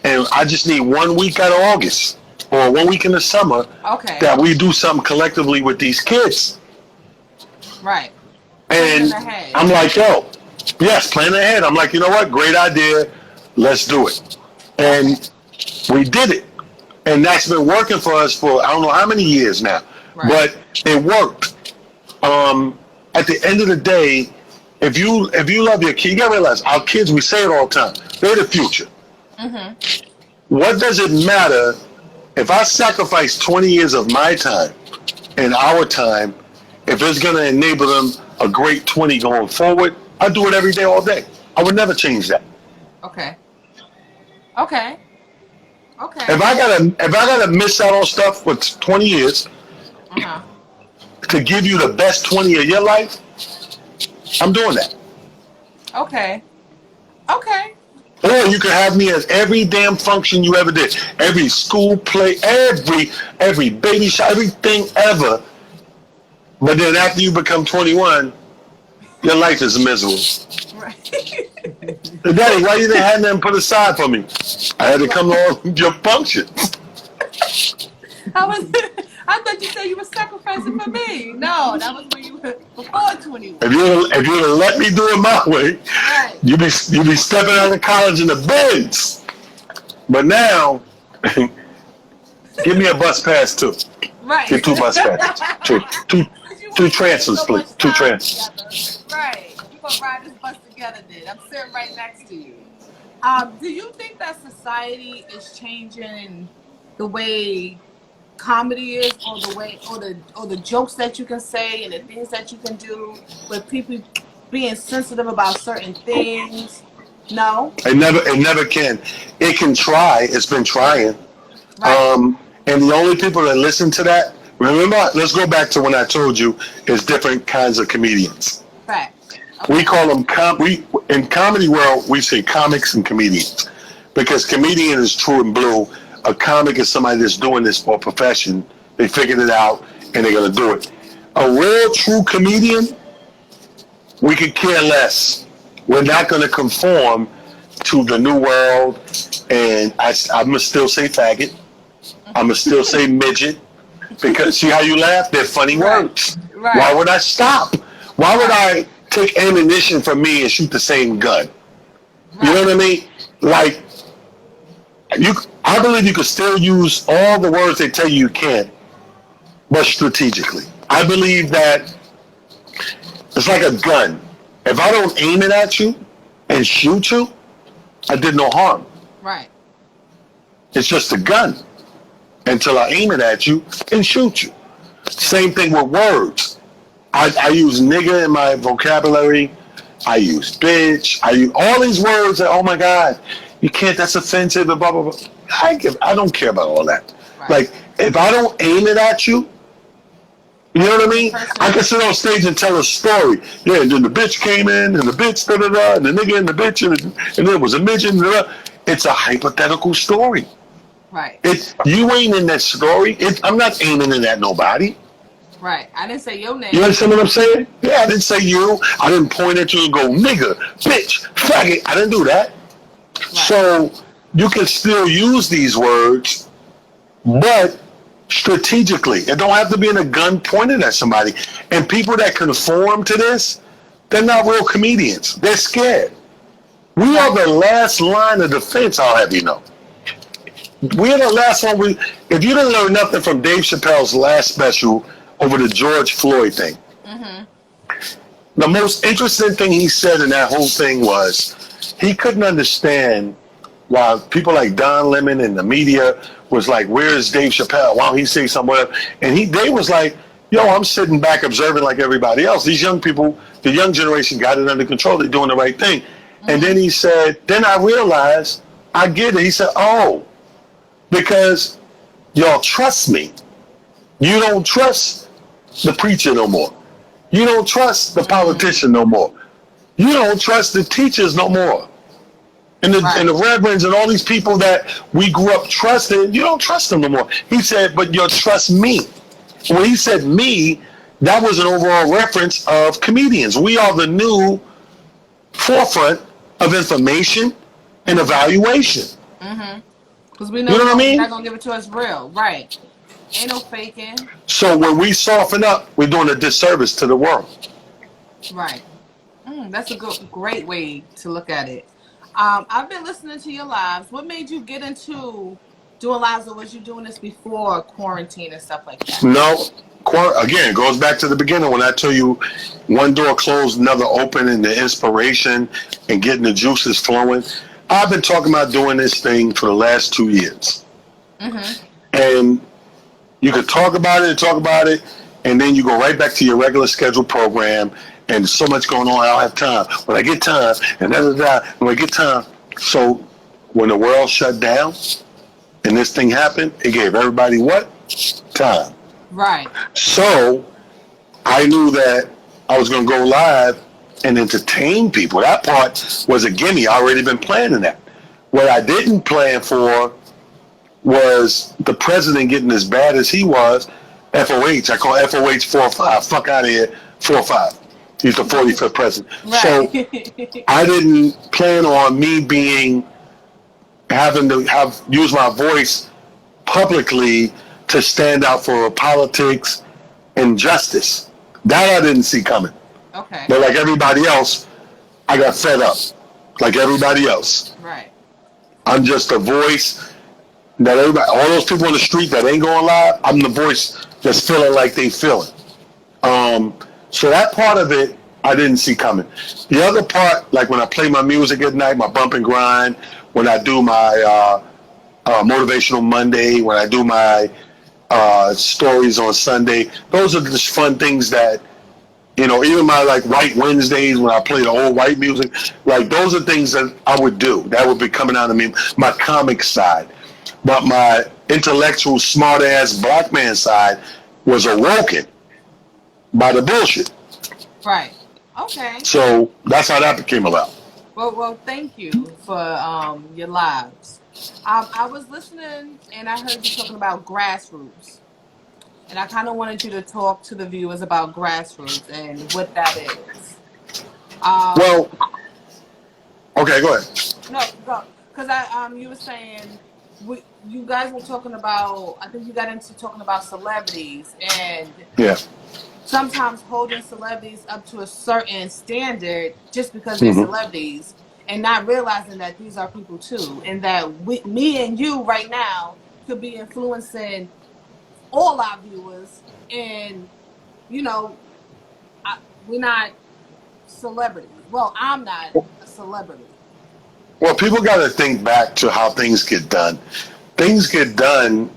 and I just need 1 week out of August or 1 week in the summer that we do something collectively with these kids. Right. And I'm like, yo, yes, plan ahead. I'm like, you know what? Great idea. Let's do it. And we did it. And that's been working for us for I don't know how many years now. Right. But it worked. At the end of the day, if you love your kid, you gotta realize our kids, we say it all the time, they're the future. Mm-hmm. What does it matter if I sacrifice 20 years of my time and our time, if it's gonna enable them a great 20 going forward? I do it every day, all day. I would never change that. Okay. If I gotta miss out on stuff for 20 years to give you the best 20 of your life, I'm doing that. Okay. Or you can have me at every damn function you ever did, every school play, every baby shower, everything ever. But then after you become 21, your life is miserable. Right. Daddy, why you didn't have nothing put aside for me? I had to come to all your functions. I thought you said you were sacrificing for me. No, that was when you were before 21. If you would have let me do it my way, right, you'd be stepping out of college in the Benz. But now, give me a bus pass too. Right. Get 2 bus passes. Two transfers, please. 2 transfers. Right. We're gonna ride this bus together, then. I'm sitting right next to you. Do you think that society is changing the way comedy is, or the way, or the jokes that you can say and the things that you can do, with people being sensitive about certain things? No, it never can. It can try. It's been trying. Right. And the only people that listen to that, remember, let's go back to when I told you it's different kinds of comedians. Right. Okay. We call them in comedy world, we say comics and comedians, because comedian is true and blue. A comic is somebody that's doing this for a profession. They figured it out and they're gonna do it. A real true comedian, we could care less. We're not gonna conform to the new world, and I'm gonna still say faggot. I'm gonna still say midget, because see how you laugh? They're funny words. Right. Why would I stop? Why would I take ammunition from me and shoot the same gun? You know what I mean? Like, I believe you can still use all the words they tell you can't, but strategically. I believe that it's like a gun. If I don't aim it at you and shoot you, I did no harm. Right. It's just a gun until I aim it at you and shoot you. Same thing with words. I use nigga in my vocabulary. I use bitch. I use all these words that, oh my God, you can't, that's offensive, and blah, blah, blah. I don't care about all that. Right. Like, if I don't aim it at you, you know what I mean? I can sit on stage and tell a story. Yeah, and then the bitch came in, and the bitch, da-da-da, and the nigga and the bitch, and there was a midget, and da-da. It's a hypothetical story. Right. You ain't in that story. I'm not aiming it at nobody. Right. I didn't say your name. You understand what I'm saying? Yeah, I didn't say you. I didn't point at you and go, nigga, bitch, faggot. I didn't do that. Right. So you can still use these words, but strategically. It don't have to be in a gun pointed at somebody. And people that conform to this, they're not real comedians. They're scared. We are the last line of defense, I'll have you know. We're the last one. If you didn't learn nothing from Dave Chappelle's last special over the George Floyd thing, the most interesting thing he said in that whole thing was he couldn't understand why people like Don Lemon and the media was like, where is Dave Chappelle? Why don't he say somewhere? And they was like, yo, I'm sitting back observing like everybody else. These young people, the young generation got it under control. They're doing the right thing. And then he said, then I realized, I get it. He said, oh, because y'all trust me. You don't trust the preacher no more. You don't trust the politician no more. You don't trust the teachers no more. And the reverends and all these people that we grew up trusting, you don't trust them no more. He said, but you'll trust me. When he said me, that was an overall reference of comedians. We are the new forefront of information and evaluation. Because we know, you know what I mean? They're not going to give it to us real. Right. Ain't no faking. So when we soften up, we're doing a disservice to the world. Right. That's a great way to look at it. I've been listening to your lives. What made you get into doing lives, or was you doing this before quarantine and stuff like that? No. Again, it goes back to the beginning when I tell you one door closed, another open, and the inspiration and getting the juices flowing. I've been talking about doing this thing for the last 2 years. And you could talk about it, and then you go right back to your regular scheduled program, and there's so much going on, I don't have time. When I get time, and when I get time. So when the world shut down and this thing happened, it gave everybody what? Time. Right. So I knew that I was going to go live and entertain people. That part was a gimme. I already been planning that. What I didn't plan for was the president getting as bad as he was. FOH. I call FOH 4-5. Fuck out of here. 4-5. He's the 45th president. Right. So I didn't plan on me having to use my voice publicly to stand out for politics and justice. That I didn't see coming. Okay. But like everybody else, I got fed up. Like everybody else. Right. I'm just a voice that everybody, all those people on the street that ain't going live, I'm the voice that's feeling like they feeling. So that part of it, I didn't see coming. The other part, like when I play my music at night, my bump and grind, when I do my Motivational Monday, when I do my stories on Sunday, those are just fun things that, you know, even my like White Wednesdays when I play the old white music, like those are things that I would do. That would be coming out of me, my comic side. But my intellectual, smart-ass black man side was awoken by the bullshit. Right. Okay. So that's how that became about. Well, thank you for your lives. I was listening and I heard you talking about grassroots. And I kind of wanted you to talk to the viewers about grassroots and what that is. Well, okay, go ahead. No, go. Because you were saying you guys were talking about. I think you got into talking about celebrities and Yeah. sometimes holding celebrities up to a certain standard just because they're Hmm. celebrities, and not realizing that these are people too, and that me and you right now could be influencing all our viewers, and you know, we're not celebrities. Well, I'm not a celebrity. Well, people got to think back to how things get done. Things get done.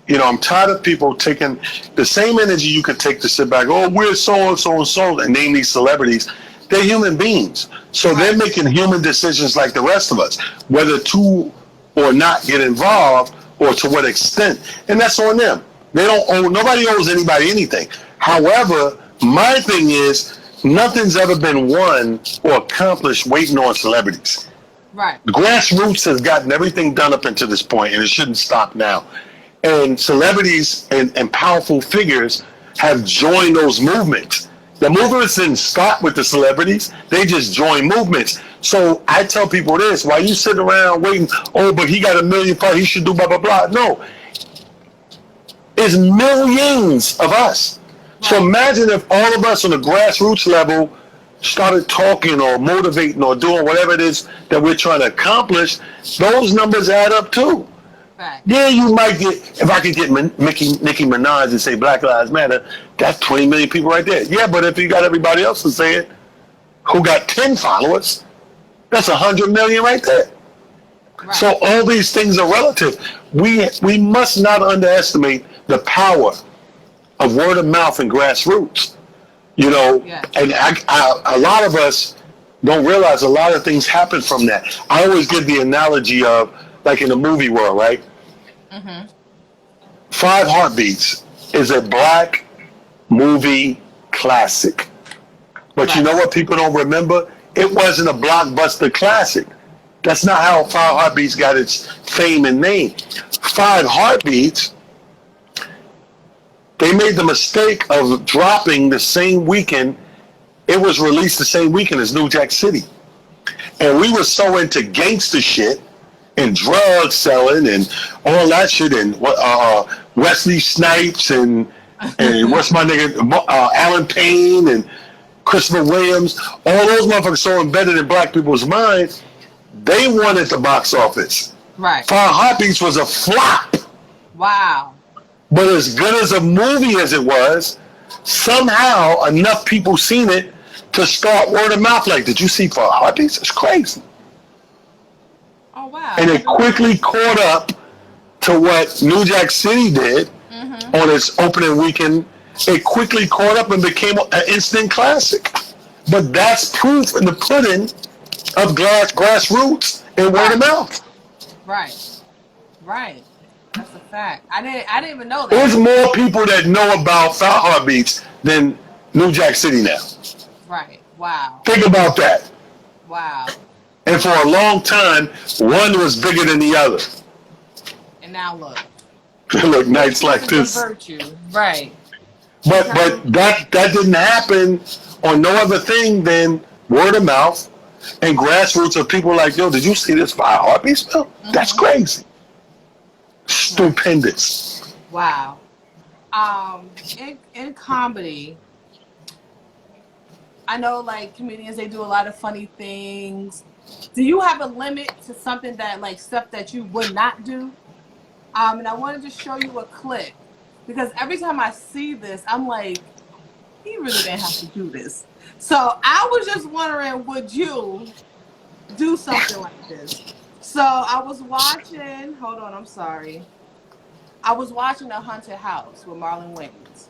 I'm tired of people taking the same energy you could take to sit back. Oh, we're so and so and so, and name these celebrities. They're human beings, so they're Right. making human decisions like the rest of us, whether to or not get involved, or to what extent, and that's on them. They don't owe. Nobody owes anybody anything. However, my thing is, nothing's ever been won or accomplished waiting on celebrities. Right. The grassroots has gotten everything done up until this point, and it shouldn't stop now. And celebrities and powerful figures have joined those movements. The movements didn't start with the celebrities; they just joined movements. So I tell people this: while you sit around waiting, oh, but he got 1 million followers, he should do blah blah blah. No, it's millions of us. So Right. imagine if all of us on the grassroots level started talking or motivating or doing whatever it is that we're trying to accomplish. Those numbers add up too. Right. Yeah, you might get, if I could get Nicki Minaj and say Black Lives Matter, that's 20 million people right there. Yeah, but if you got everybody else to say it, who got 10 followers, that's 100 million right there. Right. So all these things are relative. We must not underestimate the power of word of mouth and grassroots. Yeah. And a lot of us don't realize a lot of things happen from that. I always give the analogy of, like in the movie world, right? Mm-hmm. 5 Heartbeats is a black movie classic. But Right. you know what people don't remember? It wasn't a blockbuster classic. That's not how 5 Heartbeats got its fame and name. 5 Heartbeats, they made the mistake of dropping the same weekend. It was released the same weekend as New Jack City. And we were so into gangster shit and drug selling and all that shit, and Wesley Snipes and what's my nigga, Alan Payne and Christopher Williams, all those motherfuckers so embedded in black people's minds, they wanted the box office. Right. 5 Heartbeats was a flop. Wow. But as good as a movie as it was, somehow enough people seen it to start word of mouth. Like, did you see 5 Heartbeats? It's crazy. Oh wow. And it quickly caught up to what New Jack City did on its opening weekend. It quickly caught up and became an instant classic. But that's proof in the pudding of grassroots and word of mouth. Right. Right. That's a fact. I didn't even know that. There's more people that know about 5 Heartbeats than New Jack City now. Right. Wow. Think about that. Wow. And for a long time, one was bigger than the other. And now look. Look, nights like this. Virtue. Right. But that didn't happen on no other thing than word of mouth and grassroots of people like, yo, did you see this 5 Heartbeats film? That's crazy. Stupendous. Wow. In comedy, I know like comedians, they do a lot of funny things. Do you have a limit to something that, like, stuff that you would not do? And I wanted to show you a clip because every time I see this, I'm like, he really didn't have to do this. So I was just wondering, would you do something like this? So I was watching, hold on, I'm sorry. I was watching A Haunted House with Marlon Wayans.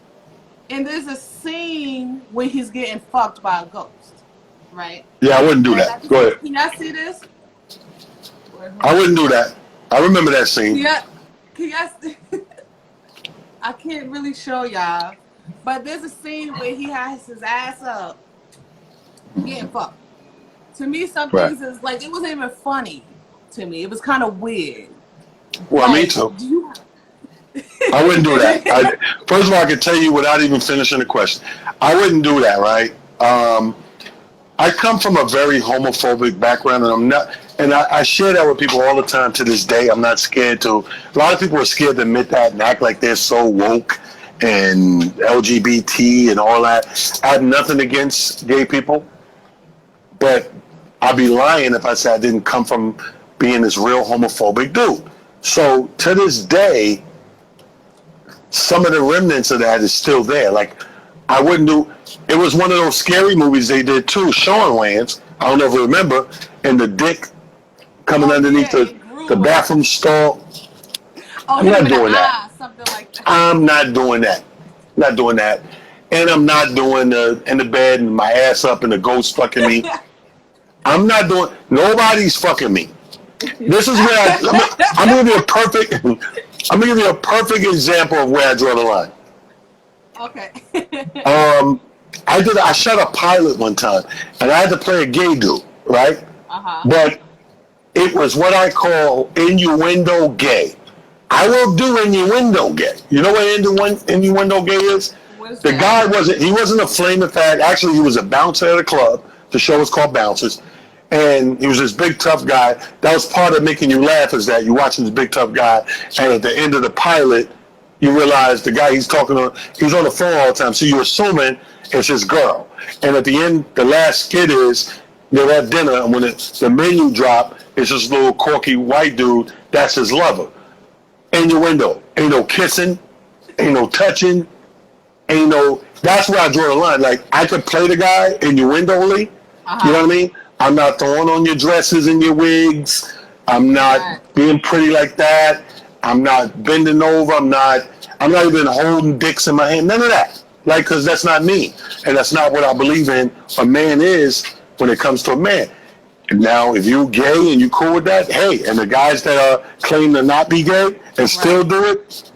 And there's a scene when he's getting fucked by a ghost, right? Yeah, I wouldn't do that. Go ahead. Can y'all see this? I wouldn't do that. I remember that scene. Yeah. Can y'all see? I can't really show y'all. But there's a scene where he has his ass up getting fucked. To me, some things is like, it wasn't even funny to me. It was kind of weird. Well, like, me too. I wouldn't do that. First of all, I can tell you without even finishing the question, I wouldn't do that, right? I come from a very homophobic background, and I'm not, and I share that with people all the time to this day. I'm not scared to. A lot of people are scared to admit that and act like they're so woke and LGBT and all that. I have nothing against gay people, but I'd be lying if I said I didn't come from being this real homophobic dude. So to this day, some of the remnants of that is still there. Like, I wouldn't do. It was one of those scary movies they did too, Sean Wayans. I don't know if you remember, and the dick coming underneath the bathroom stall. Oh, I'm not doing that. Something like that. I'm not doing that. Not doing that. And I'm not doing in the bed and my ass up and the ghost fucking me. I'm not doing. Nobody's fucking me. This is where I'm gonna give you a perfect. I'm gonna give you a perfect example of where I draw the line. Okay. I shot a pilot one time, and I had to play a gay dude, right? But it was what I call innuendo gay. I will do innuendo gay. You know what innuendo gay is? The guy wasn't a flaming fag. Actually, he was a bouncer at a club. The show was called Bouncers. And he was this big tough guy. That was part of making you laugh, is that you're watching this big tough guy, and at the end of the pilot, you realize the guy he's talking to, he's on the phone all the time, so you're assuming it's his girl. And at the end, the last skit is they're at dinner, and when the menu drop, it's this little corky white dude, that's his lover. Innuendo. Ain't no kissing, ain't no touching, that's where I draw the line. Like, I could play the guy innuendo-ly, you know what I mean? I'm not throwing on your dresses and your wigs. I'm not being pretty like that. I'm not bending over. I'm not even holding dicks in my hand. None of that. Like, because that's not me. And that's not what I believe in a man is when it comes to a man. And now, if you're gay and you cool with that, hey, and the guys that claim to not be gay and still do it,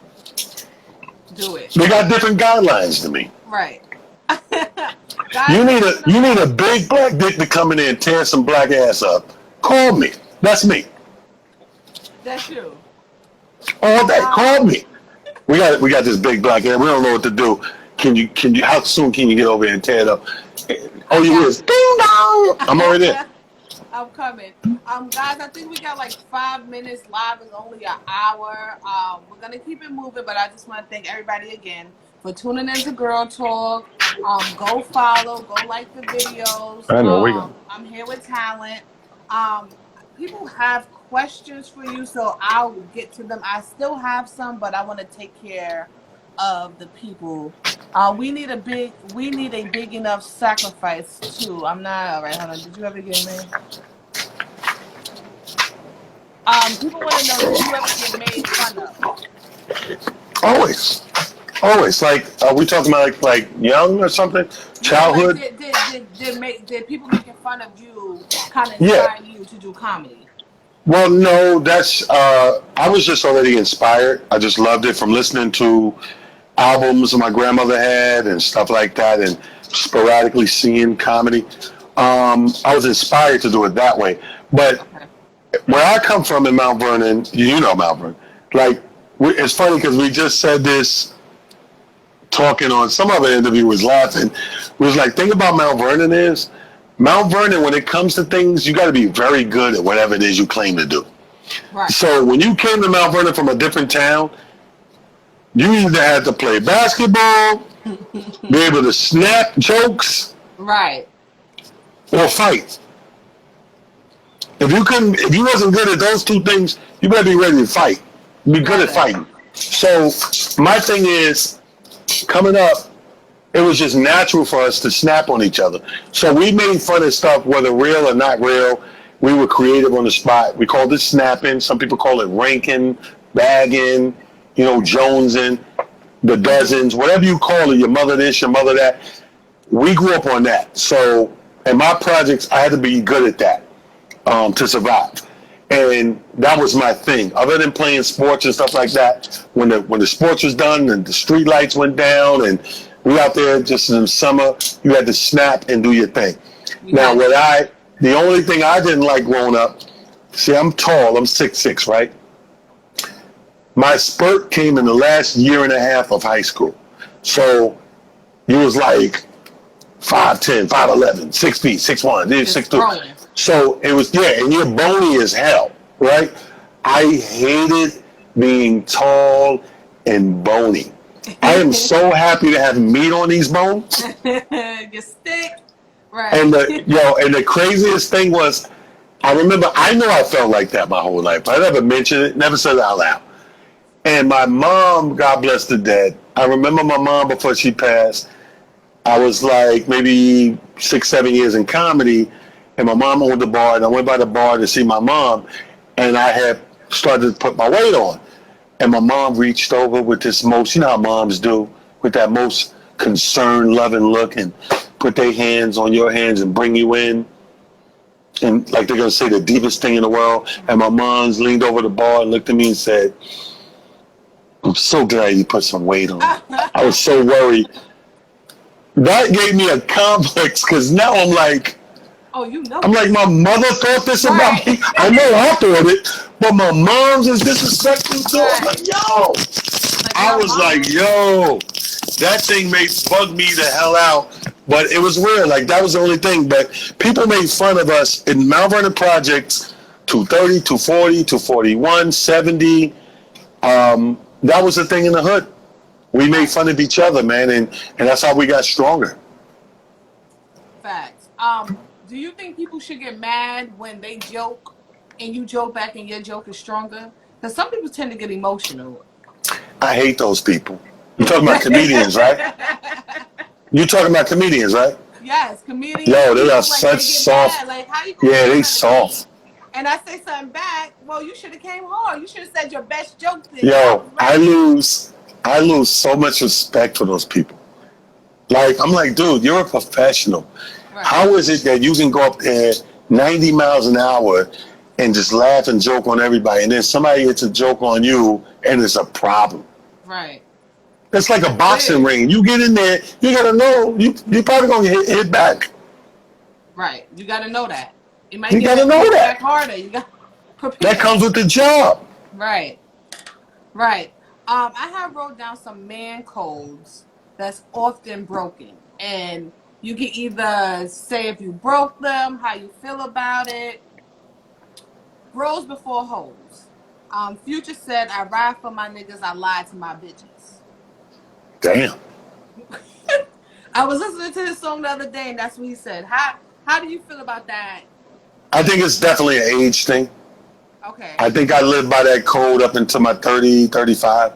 they got different guidelines to me. Right. You need a big black dick to come in there and tear some black ass up. Call me. That's me. That's you. All day. Call me. We got this big black ass. We don't know what to do. Can you? How soon can you get over here and tear it up? Oh, you is. Ding dong. I'm already there. I'm coming. Guys, I think we got like 5 minutes. Live is only an hour. We're gonna keep it moving, but I just want to thank everybody again for tuning into Girl Talk. Go follow, go like the videos. I know, I'm here with Talent. People have questions for you, so I'll get to them. I still have some, but I want to take care of the people. We need a big enough sacrifice too. I'm not all right. Hold on. Did you ever get me? People want to know, did you ever get made fun of? Always. Like, are we talking about like young or something? Childhood? Like, did people making fun of you kind of inspire you to do comedy? Well, no, that's, I was just already inspired. I just loved it from listening to albums my grandmother had and stuff like that, and sporadically seeing comedy. I was inspired to do it that way. But where I come from in Mount Vernon, you know Mount Vernon, like, it's funny because we just said this talking on some other interview, was laughing. We was like, think about Mount Vernon is, Mount Vernon, when it comes to things, you got to be very good at whatever it is you claim to do. Right. So when you came to Mount Vernon from a different town, you either had to play basketball, be able to snap jokes, right, or fight. If you wasn't good at those two things, you better be ready to fight. Be good at fighting. So my thing is, coming up, it was just natural for us to snap on each other. So we made fun of stuff, whether real or not real. We were creative on the spot. We called it snapping. Some people call it ranking, bagging, jonesing, the dozens, whatever you call it, your mother this, your mother that. We grew up on that. So in my projects, I had to be good at that to survive. And that was my thing. Other than playing sports and stuff like that, when the sports was done and the street lights went down and we out there just in the summer, you had to snap and do your thing. Now, the only thing I didn't like growing up, see, I'm tall, I'm 6'6", right? My spurt came in the last year and a half of high school. So you was like 5'10", 5'11", 6 feet, 6'1", then Just 6'2". growing. So it was, yeah, and you're bony as hell, right? I hated being tall and bony. I am so happy to have meat on these bones. Your stick. Right. And the craziest thing was, I remember, I know I felt like that my whole life. I never mentioned it, never said it out loud. And my mom, God bless the dead, I remember my mom before she passed. I was like maybe 6, 7 years in comedy, and my mom owned the bar, and I went by the bar to see my mom, and I had started to put my weight on. And my mom reached over with this most, you know how moms do, with that most concerned, loving look, and put their hands on your hands and bring you in. And like they're going to say the deepest thing in the world. And my mom's leaned over the bar and looked at me and said, I'm so glad you put some weight on. I was so worried. That gave me a complex because now I'm like, oh, you know. I'm like, my mother thought this about me. I know I thought it, but my mom's is disrespectful too. I'm like, yo. I was like, yo, that thing bugged me the hell out. But it was weird. Like, that was the only thing. But people made fun of us in Mount Vernon Projects, 230, 240, 241, 70. That was the thing in the hood. We made fun of each other, man, and that's how we got stronger. Facts. Do you think people should get mad when they joke and you joke back and your joke is stronger? Because some people tend to get emotional. I hate those people. You're talking about comedians, right? You're talking about comedians, right? Yes, comedians. Yo, they are such soft. Like, how you yeah, they soft. And I say something back. Well, you should have came hard. You should have said your best joke. Yo, I lose so much respect for those people. Like, I'm like, dude, you're a professional. Right. How is it that you can go up there 90 miles an hour and just laugh and joke on everybody, and then somebody hits a joke on you and it's a problem? Right. It's like a boxing ring. You get in there, you gotta know you probably gonna hit back. Right. You gotta know that. You gotta know that. Harder. You got prepare. That comes with the job. Right. Right. I have wrote down some man codes that's often broken, and you can either say if you broke them, how you feel about it. Bros before hoes. Future said, I ride for my niggas, I lie to my bitches. Damn. I was listening to his song the other day, and that's what he said. How do you feel about that? I think it's definitely an age thing. Okay. I think I lived by that code up until my 30, 35,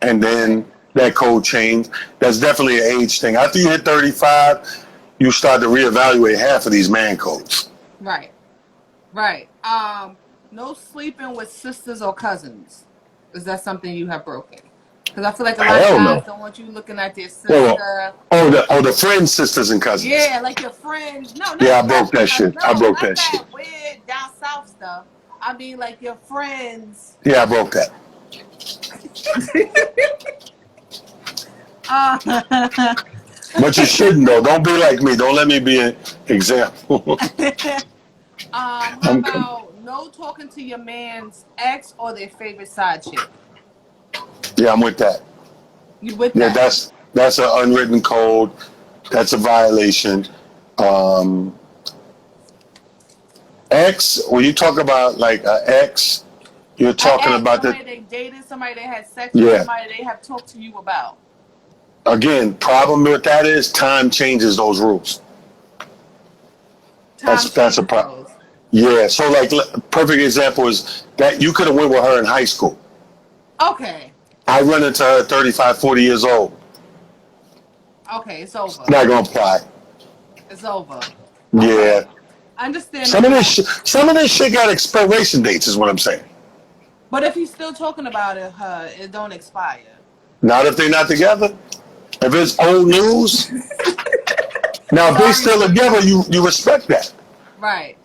and then that code changed. That's definitely an age thing. After you hit 35, you start to reevaluate half of these man codes. Right. Right. No sleeping with sisters or cousins. Is that something you have broken? Because I feel like a lot of guys don't want you looking at their sister. The friends, sisters, and cousins. Yeah, like your friends. No, yeah, I broke that shit. No, I broke that shit. Weird down south stuff. I mean, like your friends. Yeah, I broke that. But you shouldn't, though. Don't be like me. Don't let me be an example. How about no talking to your man's ex or their favorite side chick? Yeah, I'm with that. You with that? Yeah, that's an unwritten code. That's a violation. Ex, when you talk about like an ex, you're talking about somebody they dated, somebody they had sex with, somebody they have talked to you about. Again, problem with that is time changes those rules. That's a problem. Yeah, so like perfect example is that you could have went with her in high school. Okay. I run into her at 35, 40 years old. Okay, it's over. Not gonna apply. It's over. Yeah. Okay. I understand. Some of this shit got expiration dates, is what I'm saying. But if he's still talking about her, it don't expire. Not if they're not together. If it's old news. Now, if they're still together, you respect that. Right.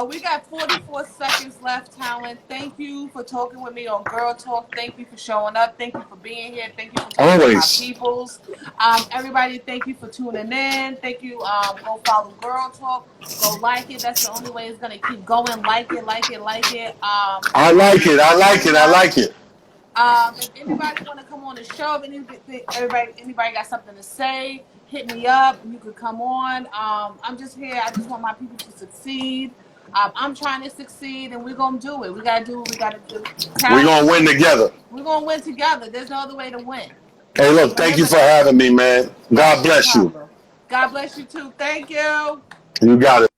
We got 44 seconds left, talent. Thank you for talking with me on Girl Talk. Thank you for showing up. Thank you for being here. Thank you for talking to my peoples. Everybody, thank you for tuning in. Thank you. Go follow Girl Talk. Go like it. That's the only way it's going to keep going. Like it. I like it. If anybody want to come on the show, if anybody got something to say, hit me up. You could come on. I'm just here. I just want my people to succeed. I'm trying to succeed, and we're gonna do it. We gotta do what we gotta do. We're gonna win together. We're gonna win together. There's no other way to win. Hey, look, thank you for having me, man. God bless you. God bless you too. Thank you. You got it.